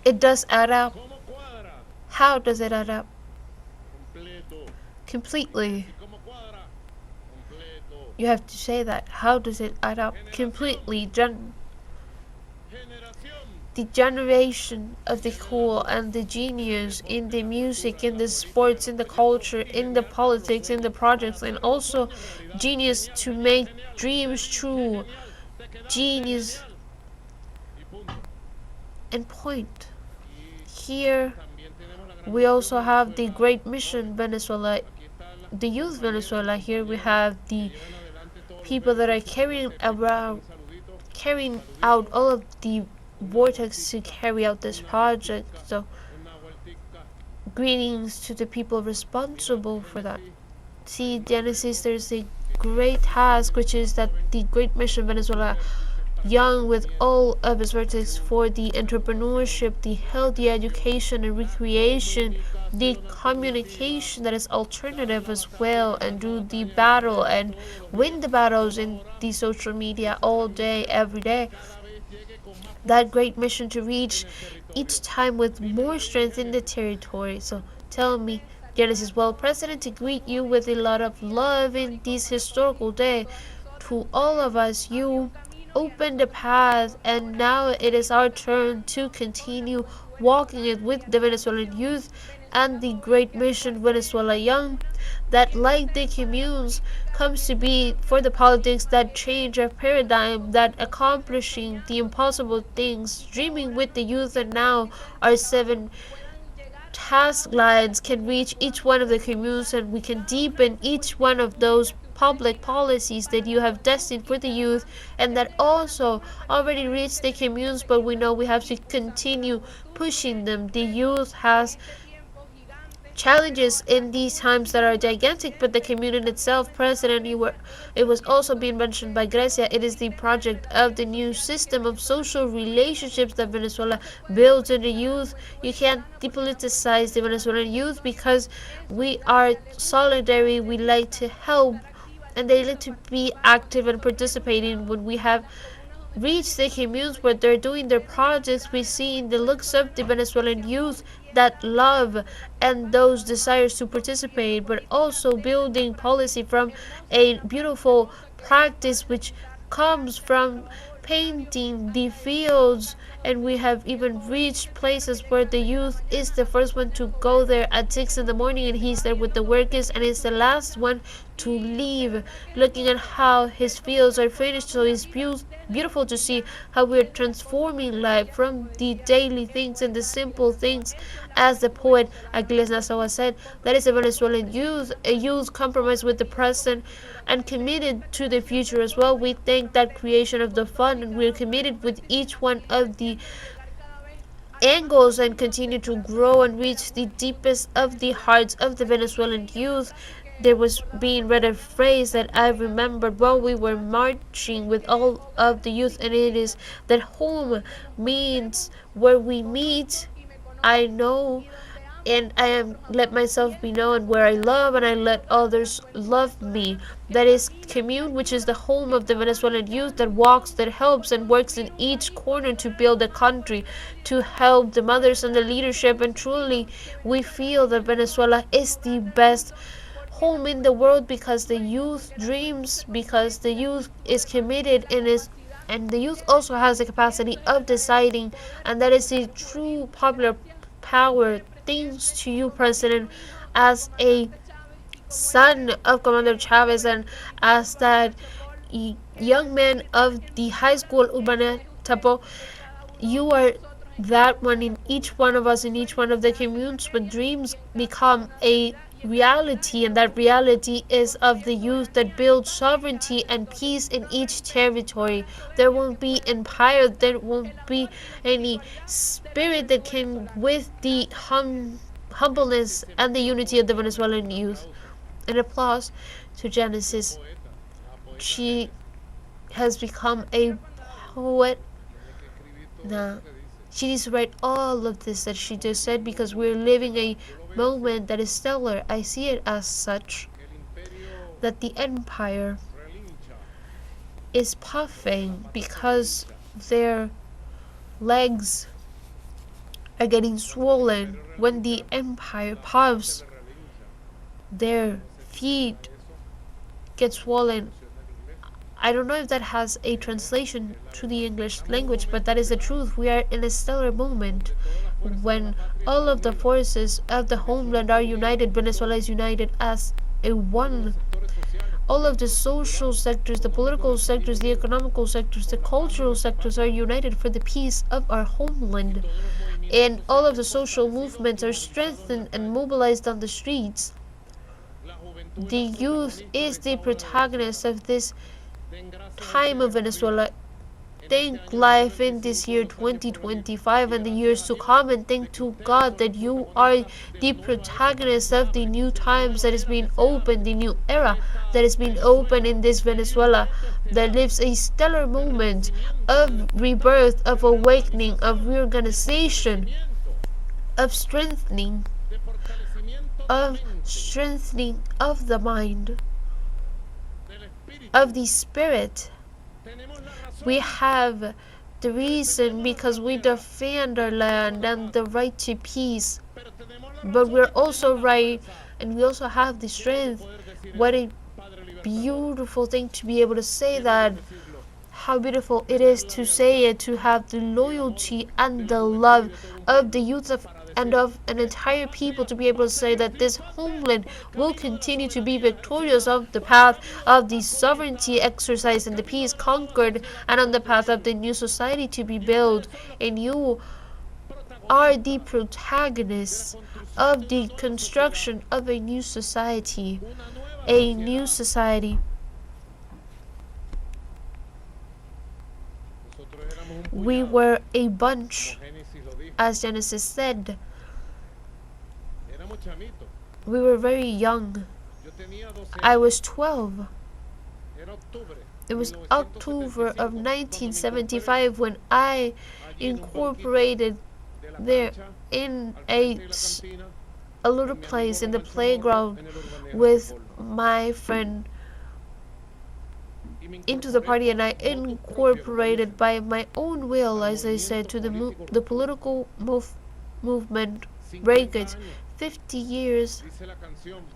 it does add up. How does it add up? Completely. You have to say that. How does it add up? Completely. The generation of the cool and the genius in the music, in the sports, in the culture, in the politics, in the projects, and also genius to make dreams true. Genius and point. Here we also have the great mission Venezuela, the youth Venezuela. Here we have the people that are carrying out all of the vortex to carry out this project. So greetings to the people responsible for that. See, Genesis, there's a great task, which is that the great mission Venezuela young with all of its vertex for the entrepreneurship, the healthy education and recreation, the communication that is alternative as well, and do the battle and win the battles in the social media all day, every day. That great mission to reach each time with more strength in the territory. So tell me, Genesis, well, President, to greet you with a lot of love in this historical day. To all of us, you opened the path, and now it is our turn to continue walking it with the Venezuelan youth and the great mission Venezuela Young, that like the communes comes to be for the politics that change our paradigm, that accomplishing the impossible things, dreaming with the youth, and now our 7 task lines can reach each one of the communes, and we can deepen each one of those public policies that you have destined for the youth, and that also already reached the communes, but we know we have to continue pushing them. The youth has challenges in these times that are gigantic, but the community itself, President, it was also being mentioned by Grecia, it is the project of the new system of social relationships that Venezuela builds in the youth. You can't depoliticize the Venezuelan youth because we are solidary, we like to help, and they like to be active and participating. When we have reach the communes where they're doing their projects, we see in the looks of the Venezuelan youth that love and those desires to participate, but also building policy from a beautiful practice which comes from painting the fields. And we have even reached places where the youth is the first one to go there at 6 in the morning, and he's there with the workers, and is the last one to leave, looking at how his fields are finished. So it's beautiful to see how we're transforming life from the daily things and the simple things. As the poet Aquiles Nassau said, that is a Venezuelan youth, a youth compromised with the present and committed to the future as well. We thank that creation of the fund, and we're committed with each one of the angles and continue to grow and reach the deepest of the hearts of the Venezuelan youth. There was being read a phrase that I remembered while we were marching with all of the youth, and it is that home means where we meet. I know, and I am let myself be known, where I love and I let others love me. That is commune, which is the home of the Venezuelan youth that walks, that helps and works in each corner to build a country, to help the mothers and the leadership. And truly we feel that Venezuela is the best home in the world because the youth dreams, because the youth is committed and the youth also has the capacity of deciding, and that is the true popular power. Thanks to you, President, as a son of Commander Chavez and as that young man of the high school Urbana Tapo, you are that one in each one of us, in each one of the communes, when dreams become a reality, and that reality is of the youth that builds sovereignty and peace in each territory. There won't be empire, there won't be any spirit that can with the humbleness and the unity of the Venezuelan youth. An applause to Genesis. She has become a poet now. She needs to write all of this that she just said, because we're living a moment that is stellar. I see it as such, that the empire is puffing because their legs are getting swollen when the empire pumps. Their feet get swollen. I don't know if that has a translation to the English language, but that is the truth. We are in a stellar moment when all of the forces of the homeland are united. Venezuela is united as a one. All of the social sectors, the political sectors, the economical sectors, the cultural sectors are united for the peace of our homeland. And all of the social movements are strengthened and mobilized on the streets. The youth is the protagonist of this time of Venezuela. Thank life in this year 2025 and the years to come, and thank to God that you are the protagonist of the new times that is being opened, the new era that is being opened in this Venezuela that lives a stellar moment of rebirth, of awakening, of reorganization, of strengthening of the mind, of the spirit. We have the reason because we defend our land and the right to peace. But we're also right, and we also have the strength. What a beautiful thing to be able to say that. How beautiful it is to say it, to have the loyalty and the love of the youth and of an entire people, to be able to say that this homeland will continue to be victorious on the path of the sovereignty exercised and the peace conquered, and on the path of the new society to be built. And you are the protagonists of the construction of a new society. A new society. We were a bunch, as Genesis said. We were very young. I was 12. It was October of 1975 when I incorporated there in a little place in the playground with my friend into the party, and I incorporated by my own will, as I said, to the political movement. Break it. 50 years,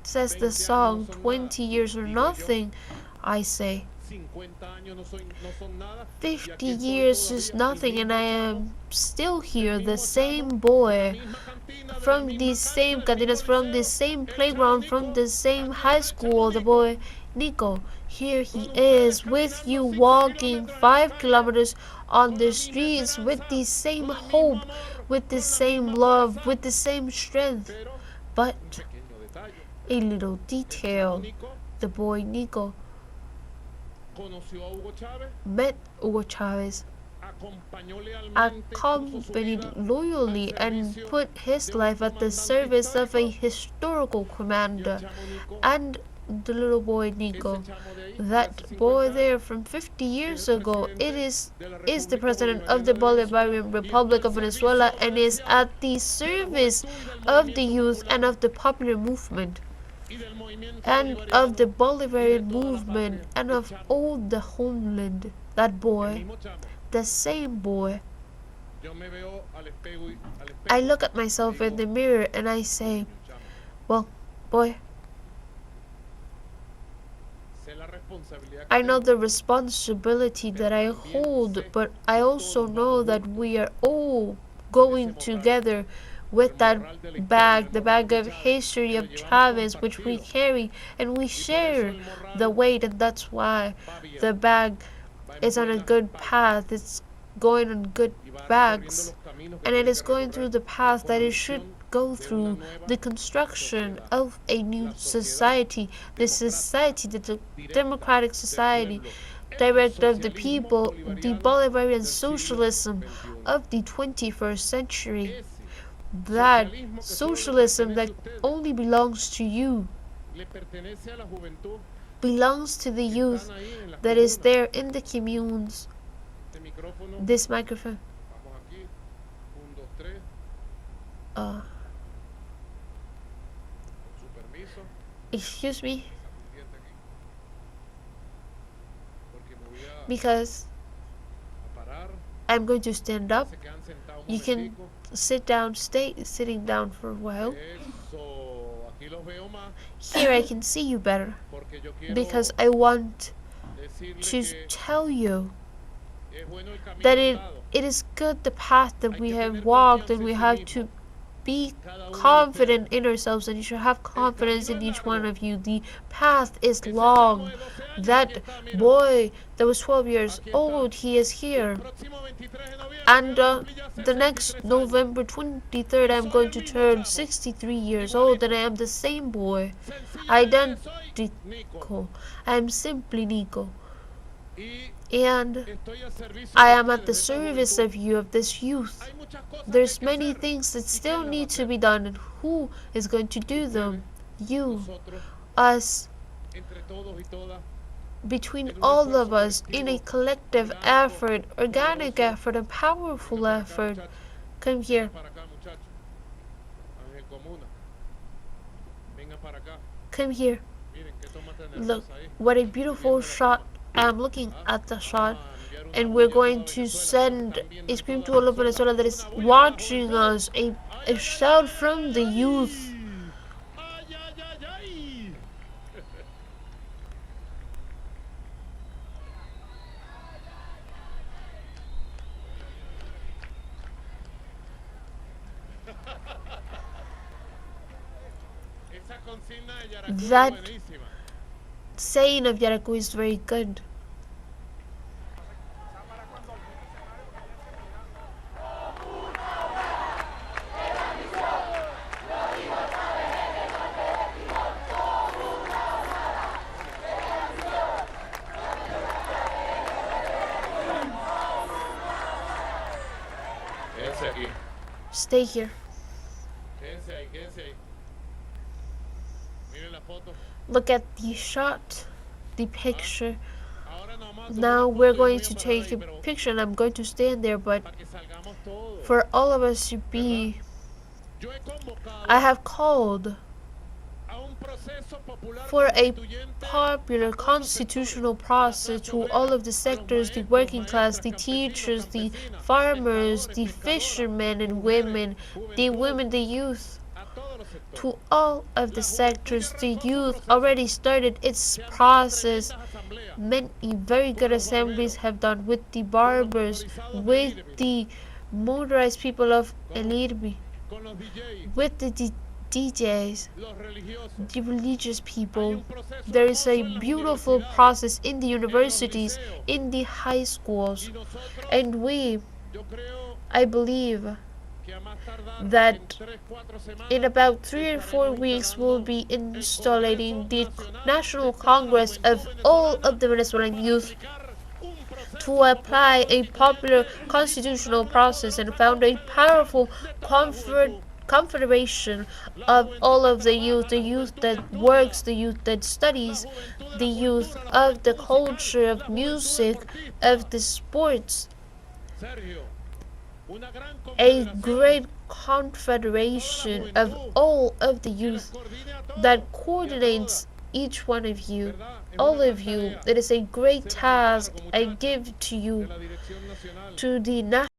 says the song. 20 years or nothing, I say. 50 years is nothing, and I am still here, the same boy, from the same cantinas, from the same playground, from the same high school, the boy Nico. Here he is with you, walking 5 kilometers on the streets with the same hope, with the same love, with the same strength. But a little detail, the boy Nico met Hugo Chavez, accompanied loyally, and put his life at the service of a historical commander. And the little boy Nico, that boy there from 50 years ago, is the president of the Bolivarian Republic of Venezuela, and is at the service of the youth and of the popular movement and of the Bolivarian movement and of all the homeland. That boy, the same boy. I look at myself in the mirror and I say, well, boy, I know the responsibility that I hold, but I also know that we are all going together with that bag, the bag of history of Chavez, which we carry, and we share the weight, and that's why the bag is on a good path. It's going on good bags, and it is going through the path that it should go through, the construction of a new society, the society, the democratic society, direct of the people, the Bolivarian socialism of the 21st century. That socialism that only belongs to you, belongs to the youth that is there in the communes. This microphone. Excuse me, because I'm going to stand up. You can sitting down for a while. Here I can see you better, because I want to tell you that it is good the path that we have walked, and we have to be confident in ourselves, and you should have confidence in each one of you. The path is long. That boy that was 12 years old, he is here. And the next November 23rd, I'm going to turn 63 years old, and I am the same boy. Identical. I am simply Nico. And I am at the service of you, of this youth. There's many things that still need to be done, and who is going to do them? You, us, between all of us, in a collective effort, organic effort, a powerful effort. Come here. Come here. Look, what a beautiful shot. I'm looking at the shot, and we're going to send a scream to all of Venezuela that is watching us, a shout from the youth. That saying of Yaraku is very good. Stay here. Look at the shot, the picture. Now we're going to take a picture, and I'm going to stand there, but for all of us to be, I have called for a popular constitutional process to all of the sectors, the working class, the teachers, the farmers, the fishermen and women, the youth. To all of the sectors, the youth already started its process. Many very good assemblies have done with the barbers, with the motorized people of Elirbi, with the DJs, the religious people. There is a beautiful process in the universities, in the high schools, and I believe that in about 3 or 4 weeks we'll be installing the National Congress of all of the Venezuelan youth to apply a popular constitutional process and found a powerful confederation of all of the youth that works, the youth that studies, the youth of the culture, of music, of the sports. A great confederation of all of the youth that coordinates each one of you, all of you. It is a great task I give to you, to the national